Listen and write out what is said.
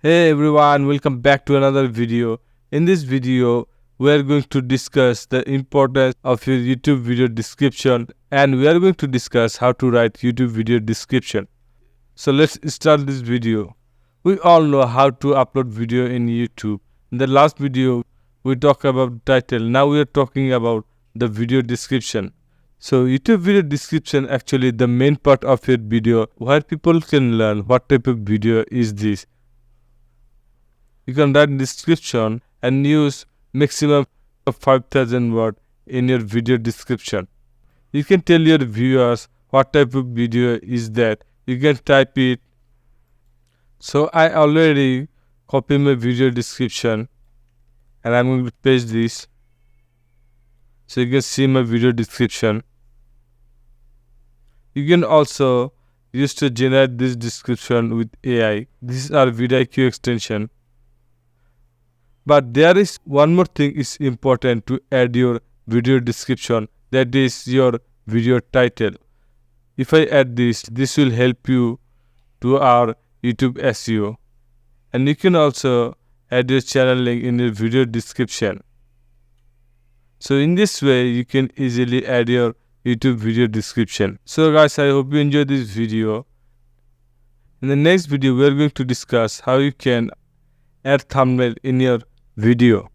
Hey everyone, welcome back to another video. In this video, we are going to discuss the importance of your YouTube video description, and we are going to discuss how to write YouTube video description. So let's start this video. We all know how to upload video in YouTube. In the last video, we talked about title. Now we are talking about the video description. So YouTube video description actually the main part of your video where people can learn what type of video is this. You can write description and use maximum of 5,000 words in your video description. You can tell your viewers what type of video is that. You can type it. So I already copy my video description and I'm going to paste this. So you can see my video description. You can also use to generate this description with AI. This is our vidIQ extension. But there is one more thing is important to add your video description, that is your video title. If I add this will help you to our YouTube SEO. And you can also add your channel link in your video description. So in this way, you can easily add your YouTube video description. So guys, I hope you enjoyed this video. In the next video, we are going to discuss how you can add thumbnail in your video.